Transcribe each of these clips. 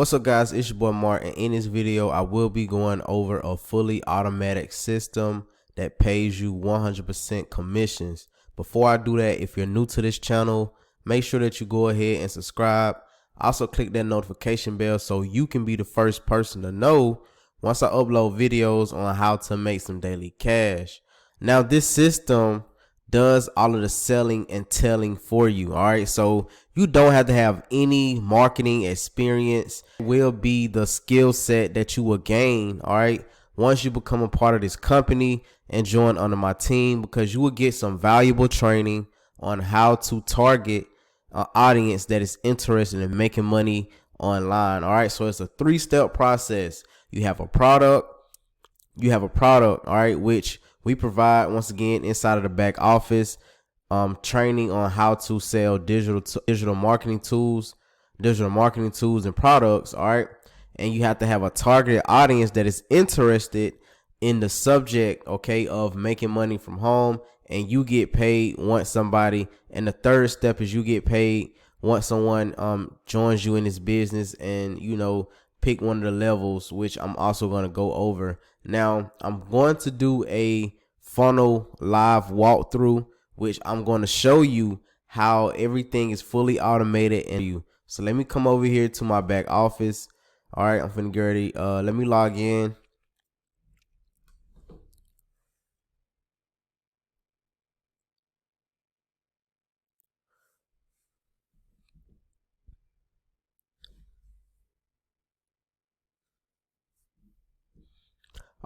What's up, guys? It's your boy Mark, and in this video I will be going over a fully automatic system that pays you 100% commissions. Before I do that, if you're new to this channel, make sure that you go ahead and subscribe. Also click that notification bell so you can be the first person to know once I upload videos on how to make some daily cash. Now, this system does all of the selling and telling for you. All right, so you don't have to have any marketing experience. It will be the skill set that you will gain, all right, once you become a part of this company and join under my team, because you will get some valuable training on how to target an audience that is interested in making money online. All right, so it's a 3-step process. You have a product, all right, which we provide once again inside of the back office, training on how to sell digital marketing tools and products. All right, and you have to have a targeted audience that is interested in the subject, okay, of making money from home, and you get paid once somebody. And the third step is you get paid once someone joins you in this business, and pick one of the levels, which I'm also going to go over. Now, I'm going to do a funnel live walkthrough, which I'm going to show you how everything is fully automated. So let me come over here to my back office. All right, I'm finna get ready. Let me log in.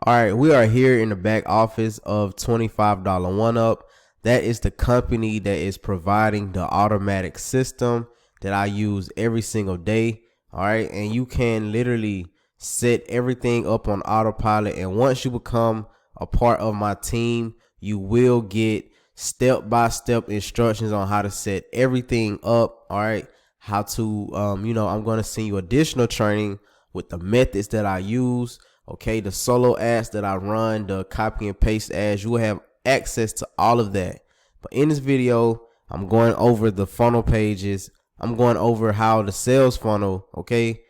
All right, we are here in the back office of $25Dollar1up. That is the company that is providing the automatic system that I use every single day. All right, and you can literally set everything up on autopilot. And once you become a part of my team, you will get step-by-step instructions on how to set everything up. All right, how to, I'm going to send you additional training with the methods that I use. Okay, the solo ads that I run, the copy and paste ads, you will have access to all of that. But in this video, I'm going over the funnel pages. I'm going over how the sales funnel, okay,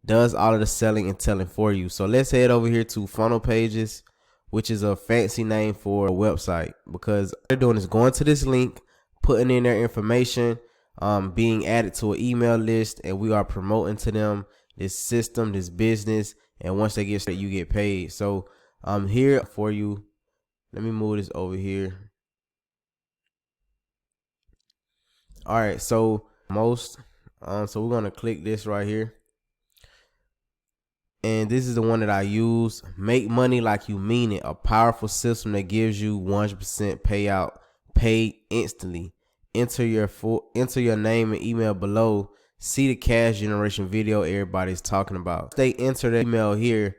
does all of the selling and telling for you. So let's head over here to funnel pages, which is a fancy name for a website, because what they're doing is going to this link, putting in their information, being added to an email list, and we are promoting to them this system, this business. And once they get started, you get paid. So I'm here for you. Let me move this over here. All right, so so we're gonna click this right here, and this is the one that I use. Make money like you mean it. A powerful system that gives you 100% payout, paid instantly. Enter your name and email below. See the cash generation video everybody's talking about. They enter the email here,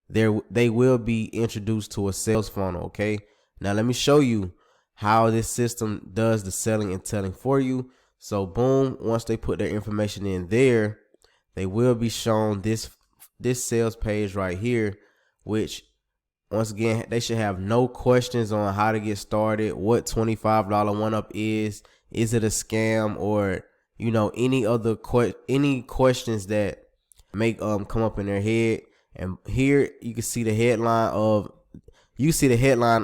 they will be introduced to a sales funnel. Okay, now let me show you how this system does the selling and telling for you. So boom, once they put their information in there, they will be shown this sales page right here, which once again, they should have no questions on how to get started, what $25Dollar1up is it a scam, or any questions that may come up in their head. And here you can see the headline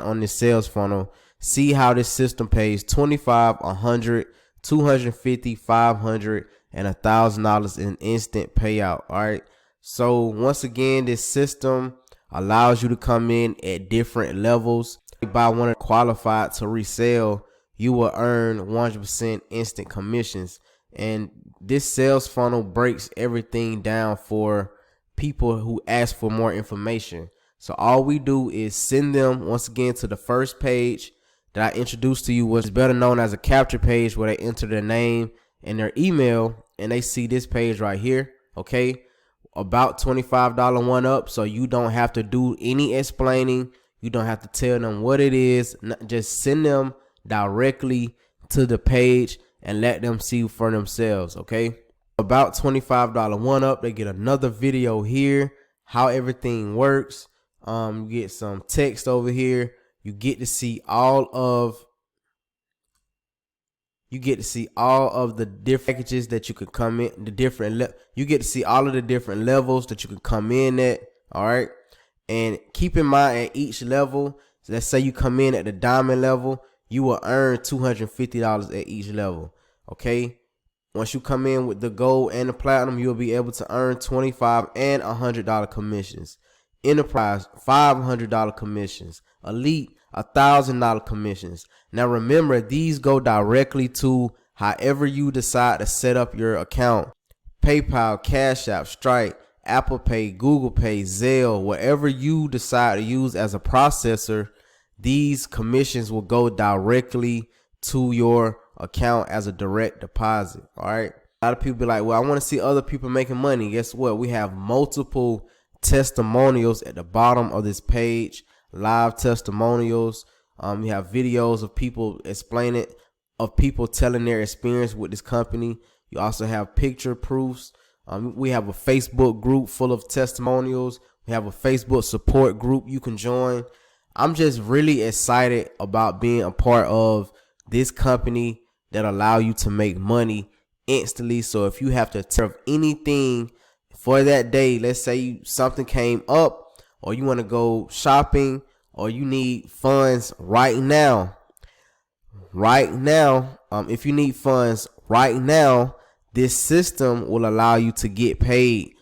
on this sales funnel. See how this system pays $25, $100, $250, $500, and $1,000 in instant payout. All right, so once again, this system allows you to come in at different levels. If you buy one qualified to resell, you will earn 100% instant commissions. And this sales funnel breaks everything down for people who ask for more information. So all we do is send them once again to the first page that I introduced to you, which is better known as a capture page, where they enter their name and their email, and they see this page right here, okay, about $25Dollar1up. So you don't have to do any explaining. You don't have to tell them what it is. Just send them directly to the page and let them see for themselves. Okay, about $25Dollar1up, they get another video here, how everything works. You get some text over here. You get to see all of You get to see all of the different packages that you could come in, you get to see all of the different levels that you can come in at. All right. And keep in mind, at each level, let's say you come in at the diamond level, you will earn $250 at each level. Okay. Once you come in with the gold and the platinum, you'll be able to earn $25 and $100 commissions. Enterprise, $500 commissions. Elite, $1,000 commissions. Now remember, these go directly to however you decide to set up your account. PayPal, Cash App, Stripe, Apple Pay, Google Pay, Zelle, whatever you decide to use as a processor, these commissions will go directly to your account as a direct deposit. All right. A lot of people be like, well, I want to see other people making money. Guess what? We have multiple testimonials at the bottom of this page, live testimonials. We have videos of people explaining it, of people telling their experience with this company. You also have picture proofs. We have a Facebook group full of testimonials. We have a Facebook support group you can join. I'm just really excited about being a part of this company that allow you to make money instantly. So if you have to take anything for that day, let's say something came up, or you want to go shopping, or you need funds right now, if you need funds right now, this system will allow you to get paid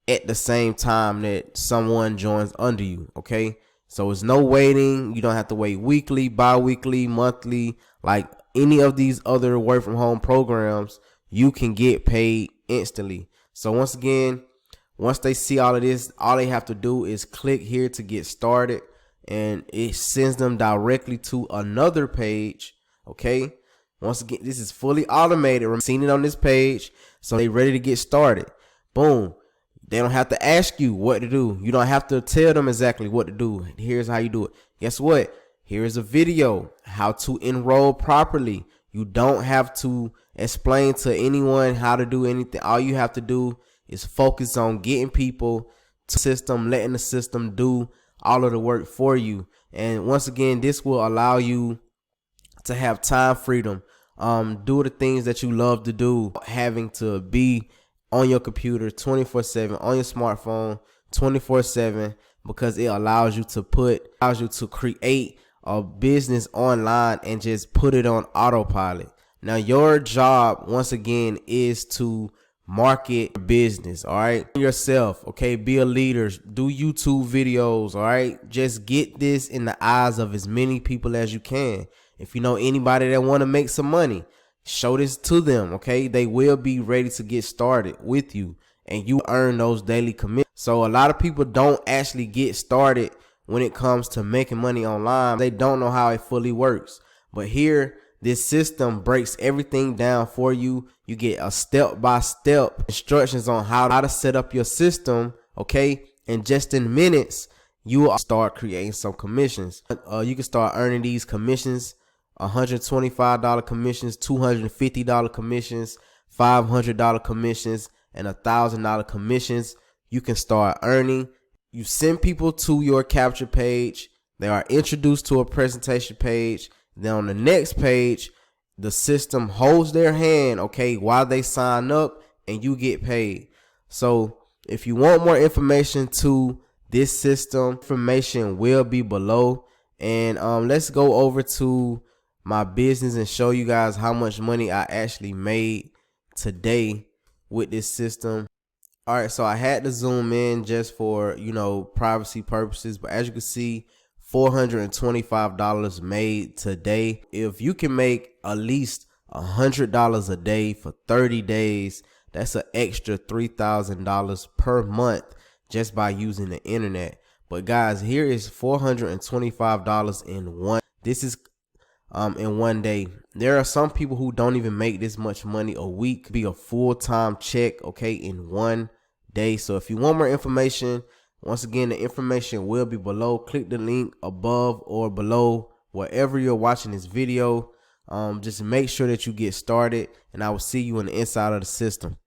at the same time that someone joins under you. Okay. So it's no waiting. You don't have to wait weekly, bi-weekly, monthly, like any of these other work from home programs. You can get paid instantly. So once again, once they see all of this, all they have to do is click here to get started, and it sends them directly to another page. Okay. Once again, this is fully automated. I've seen it on this page. So they ready to get started. Boom. They don't have to ask you what to do. You don't have to tell them exactly what to do. Here's how you do it. Guess what? Here's a video how to enroll properly. You don't have to explain to anyone how to do anything. All you have to do is focus on getting people to the system, letting the system do all of the work for you. And once again, this will allow you to have time freedom, do the things that you love to do, having to be on your computer 24/7, on your smartphone 24/7, because it allows you to create a business online and just put it on autopilot. Now your job, once again, is to market your business. All right, yourself. Okay, be a leader, do YouTube videos. All right, just get this in the eyes of as many people as you can. If you know anybody that want to make some money, show this to them. Okay, they will be ready to get started with you, and you earn those daily commissions. So a lot of people don't actually get started when it comes to making money online. They don't know how it fully works. But here, this system breaks everything down for you. You get a step-by-step instructions on how to set up your system. Okay, and just in minutes, you will start creating some commissions. You can start earning these commissions. $125 commissions, $250 commissions, $500 commissions, and $1,000 commissions. You can start earning. You send people to your capture page. They are introduced to a presentation page. Then on the next page, the system holds their hand, okay, while they sign up, and you get paid. So if you want more information to this system, information will be below. And let's go over to my business and show you guys how much money I actually made today with this system. All right, so I had to zoom in just for, privacy purposes, but as you can see, $425 made today. If you can make at least $100 a day for 30 days, that's an extra $3,000 per month just by using the internet. But guys, here is $425 in one. This is in one day. There are some people who don't even make this much money a week. Be a full-time check, okay, in one day. So if you want more information, once again, the information will be below. Click the link above or below wherever you're watching this video. Just make sure that you get started, and I will see you on the inside of the system.